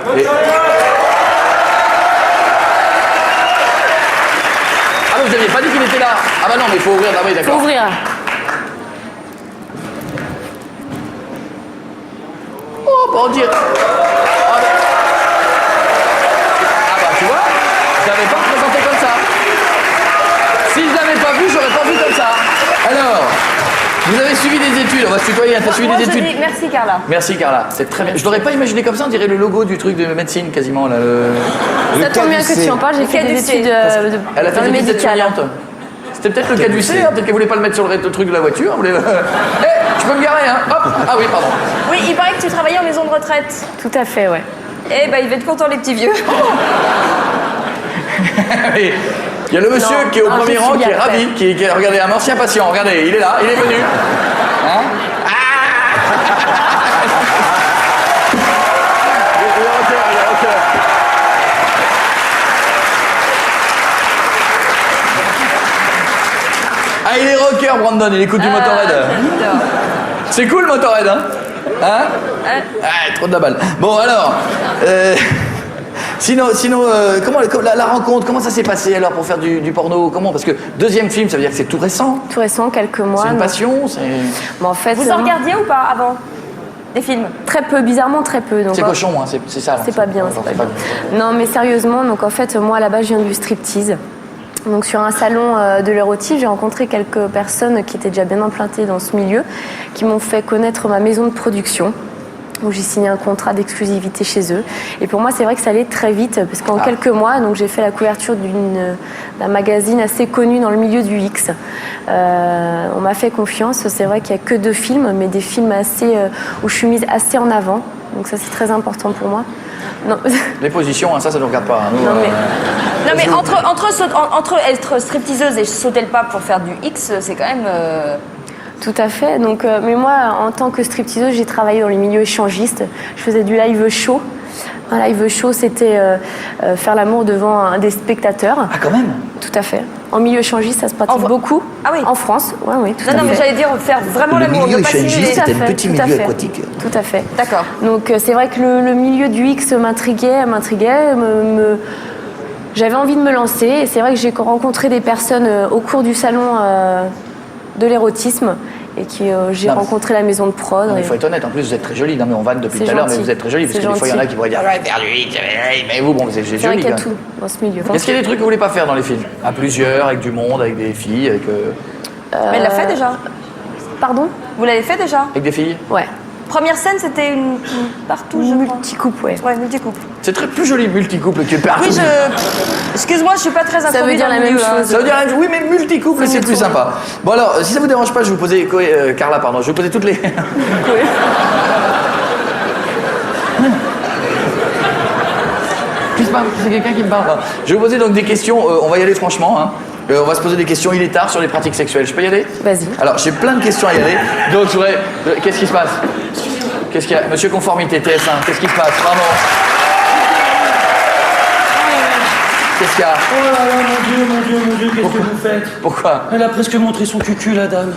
Voilà. Et... Ah, vous n'aviez pas dit qu'il était là. Ah bah non, mais il faut ouvrir. Ah oui, d'accord. Faut ouvrir. Oh, bon Dieu. Ah bah tu vois, je l'avais pas présenté comme ça. Si je l'avais pas vu, j'aurais pas vu comme ça. Alors, vous avez suivi des études, on va se tutoyer, t'as suivi des études. Merci Carla. Merci Carla, c'est très bien. Je l'aurais pas imaginé comme ça, on dirait le logo du truc de médecine quasiment. Là, Ça tombe bien que tu en parles, j'ai fait des études Elle a fait dans le des études médical. C'était peut-être le caducé, hein, peut-être qu'elle voulait pas le mettre sur le truc de la voiture. Hé, tu peux me garer, hein. Hop. Ah oui, pardon. Oui, il paraît que tu travaillais en maison de retraite. Tout à fait, ouais. Eh ben, il va être content, les petits vieux. Il y a le monsieur qui est au premier rang, qui est ravi, regardez, un ancien patient, regardez, il est là, il est venu. Hein? Ah, il est rocker, Brandon, il écoute du Motorhead. C'est cool, Motorhead, hein? Hein? Ah, trop de la balle. Bon, alors... Sinon, comment la rencontre, comment ça s'est passé alors pour faire du porno? Comment? Parce que deuxième film, ça veut dire que c'est tout récent. Tout récent, quelques mois. C'est une passion, c'est... Bon, en fait, Vous en regardiez ou pas avant des films? Très peu, bizarrement très peu. C'est cochon, hein, c'est ça. C'est pas bien, c'est pas bien. Non, mais sérieusement, donc en fait, moi à la base, je viens du striptease. Donc sur un salon de l'érotique, j'ai rencontré quelques personnes qui étaient déjà bien implantées dans ce milieu, qui m'ont fait connaître ma maison de production, où j'ai signé un contrat d'exclusivité chez eux. Et pour moi, c'est vrai que ça allait très vite, parce qu'en quelques mois, donc j'ai fait la couverture d'un magazine assez connu dans le milieu du X. On m'a fait confiance. C'est vrai qu'il n'y a que 2 films, mais des films assez où je suis mise assez en avant. Donc ça, c'est très important pour moi. Non. Les positions, hein, ça ne nous regarde pas. Hein, nous, non, mais entre être stripteaseuse et sauter le pas pour faire du X, c'est quand même... Tout à fait. Donc, mais moi, en tant que stripteaseuse, j'ai travaillé dans les milieux échangistes. Je faisais du live show. Un live show, c'était faire l'amour devant des spectateurs. Ah, quand même? Tout à fait. En milieu échangiste, ça se pratique beaucoup. Ah oui. En France, oui, tout à fait. Non, mais j'allais dire faire vraiment l'amour, ne pas simuler. C'est un petit milieu aquatique. Tout à fait. D'accord. Donc, c'est vrai que le milieu du X m'intriguait. J'avais envie de me lancer. Et c'est vrai que j'ai rencontré des personnes au cours du salon de l'érotisme et j'ai rencontré la maison de prod. Il faut être honnête, en plus vous êtes très jolie. Non mais on vanne depuis tout à l'heure, mais vous êtes très jolie parce que des fois il y en a qui pourraient dire ouais, faire du X, mais vous bon vous êtes jolie. C'est vrai qu'il y a tout dans ce milieu. Est-ce qu'il y a des trucs que vous voulez pas faire dans les films? À plusieurs, avec du monde, avec des filles, avec. Mais elle l'a fait déjà. Pardon? Vous l'avez fait déjà? Avec des filles? Ouais. Première scène, c'était une partout, je crois. Multicouple, ouais. Ouais, multicouple. C'est très plus joli multicouple que partout. Oui, excuse-moi, je suis pas très introduite. Ça veut dire la même chose. Ça veut dire oui, mais multicouple, c'est plus sympa. Bon alors, si ça vous dérange pas, je vais vous poser Carla, pardon, je vais vous poser toutes les. C'est quelqu'un qui me parle. Je vais vous poser donc des questions. On va y aller franchement. Hein. On va se poser des questions. Il est tard sur les pratiques sexuelles. Je peux y aller? Vas-y. Alors, j'ai plein de questions à y aller. Donc, je voudrais. Qu'est-ce qui se passe? Qu'est-ce qu'il y a? Monsieur Conformité, TF1, qu'est-ce qui se passe? Pardon. Qu'est-ce qu'il y a? Oh là là, mon Dieu, qu'est-ce que vous faites? Pourquoi? Elle a presque montré son cucu, la dame.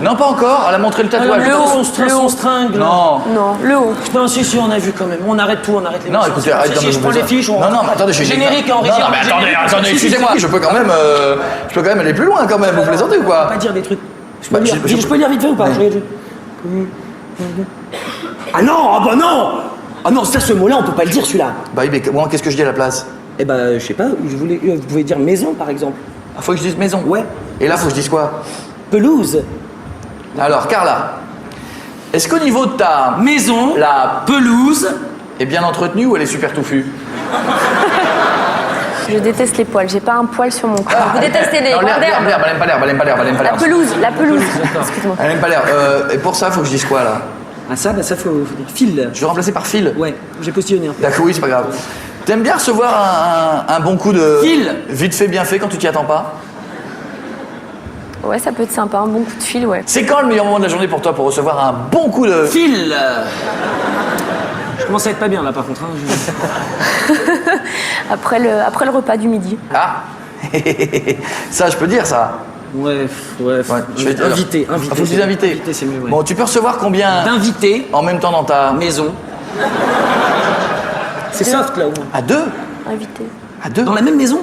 Non, pas encore. Elle a montré le tatouage. Elle a montré son string. Non. Non, le haut. Non, si, on a vu quand même. On arrête tout, on arrête les Non, missions. écoutez, arrête. Si, je prends les fiches, on... Non, mais attendez, je suis générique en régie. Non, mais attendez, excusez-moi, je peux quand même aller plus loin quand même. Vous plaisantez ou On quoi? va pas dire des trucs. Je Bah, peux lire vite fait ou pas? Ah non, ah bah non! Ah non, ça, ce mot-là, on peut pas le dire, celui-là. Bah oui, mais moi, qu'est-ce que je dis à la place? Eh ben, je sais pas, vous pouvez dire maison, par exemple. Ah, faut que je dise maison. Ouais. Et là, faut que je dise quoi? Pelouse. Alors, Carla, est-ce qu'au niveau de ta Maison. la Pelouse. est bien entretenue ou elle est super touffue? Je déteste les poils. J'ai pas un poil sur mon corps. Vous détestez les Non, poils d'herbe. l'herbe, elle aime pas l'herbe, elle aime pas l'herbe, elle aime pas La l'herbe. pelouse. Excuse-moi. Elle aime pas l'herbe. Et pour ça, faut que je dise quoi là? Ah ça, bah ça faut dire fil. Je vais remplacer par fil. Ouais, j'ai postillonné un peu. D'accord, oui, c'est pas grave. T'aimes bien recevoir un bon coup de Fil. Vite fait, bien fait quand tu t'y attends pas? Ouais, ça peut être sympa. Un bon coup de fil, ouais. C'est quand le meilleur moment de la journée pour toi pour recevoir un bon coup de Fil. Je commence à être pas bien là par contre. Hein. Après le repas du midi. Ah. Ça, je peux dire ça. Ouais. Je vais Invité. Ah, faut que tu dises invité. Invité, c'est mieux. Ouais. Bon, tu peux recevoir combien D'invité. en même temps dans ta Maison. C'est soft là au moins. À deux? Invité. À deux? Dans la même maison?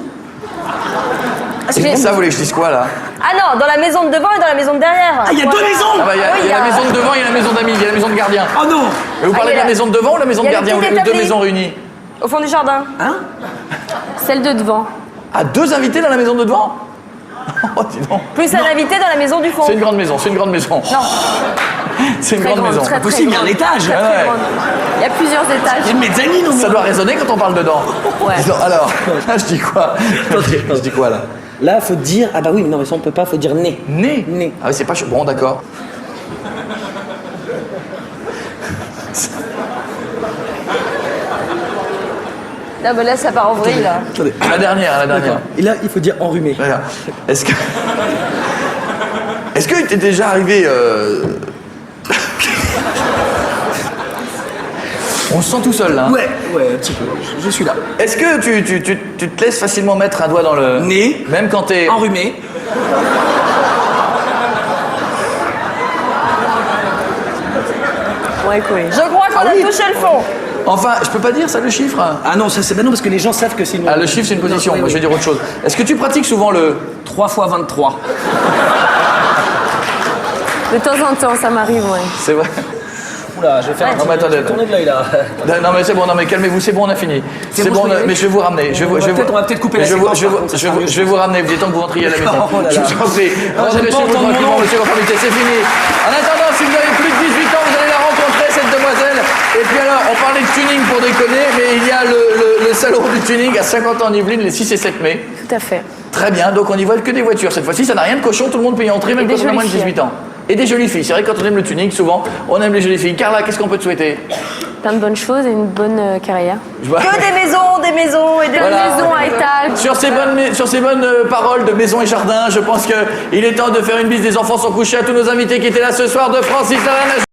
C'est pour ça, vous voulez que je dise quoi là? Ah non, dans la maison de devant et dans la maison de derrière. Ah, il y a deux maisons! Ah bah, il y a la maison de devant, il y a la maison d'amis, il y a la maison de gardien. Oh non! Mais vous parlez il y de a la maison de devant ou la maison de il y a gardien le ou petit les deux établi. maisons réunies? Au fond du jardin. Hein? Celle de devant. Ah, deux invités dans la maison de devant? Oh, dis donc. Plus un invité dans la maison du fond. C'est une grande maison, c'est une grande maison. Non. C'est une Très grande grande, maison. très, très Possible, il y a un grande. étage. Très, Ah très ouais. grande. Il y a plusieurs étages. Il y a une mezzanine au Ça moins. doit résonner quand on parle dedans. Ouais. Dis donc, alors, là, je dis quoi? Je dis quoi là? Là, faut dire. Ah bah oui, mais non, mais ça on peut pas, faut dire nez. Né? Né. Ah oui, c'est pas chaud. Bon, d'accord. Non, mais là, ça part en vrille, là. Attendez. La dernière. D'accord. Et là, il faut dire enrhumé. Voilà. Est-ce que. Est-ce qu'il t'est déjà arrivé. On se sent tout seul là. Hein. Ouais, un petit peu. Je suis là. Est-ce que tu te laisses facilement mettre un doigt dans le. Nez. Même quand t'es. Enrhumé. Ouais, oui. Je crois qu'on Ah a oui. touché le fond. Enfin, je peux pas dire ça le chiffre. Ah non, ça c'est. Bah non, parce que les gens savent que c'est une. Ah, le chiffre c'est une position. Oui, Moi je vais oui. dire autre chose. Est-ce que tu pratiques souvent le. 3 fois 23. De temps en temps, ça m'arrive, ouais. C'est vrai. Oula, je vais faire un non, mais attendez, petit tourner de l'œil là. Non mais c'est bon, non mais calmez-vous, c'est bon, on a fini. C'est bon, bon, je vais y aller. mais je vais vous ramener. Je vais vous- On va je vais peut-être- vous- on va peut-être couper mais la je vais vous- séquence, je vais par vous- contre, ça je vais sera vous- mieux. je vais vous ramener, il est temps que vous rentriez à la maison. Oh là là. Je vous en prie. Rentrez j'aime chez pas vous entendre mon tranquillement, nom. monsieur conformité, c'est fini. En attendant, si vous avez plus de 18 ans, vous allez la rencontrer, cette demoiselle. Et puis alors, on parlait de tuning pour déconner, mais il y a le salon du tuning à 50 ans en Yvelines, les 6 et 7 mai. Tout à fait. Très bien, donc on y voit que des voitures. Cette fois-ci, ça n'a rien de cochon, tout le monde peut y entrer, même Et des quand on a moins de jolies 18 ans. Et des jolies filles. C'est vrai que quand on aime le tuning, souvent, on aime les jolies filles. Carla, qu'est-ce qu'on peut te souhaiter? Plein de bonnes choses et une bonne carrière. Je vois- Que des maisons et des Voilà. Maison à étage. Sur ces bonnes paroles de maison et jardin, je pense qu'il est temps de faire une bise des enfants sont couchés à tous nos invités qui étaient là ce soir, de Francis Lalanne.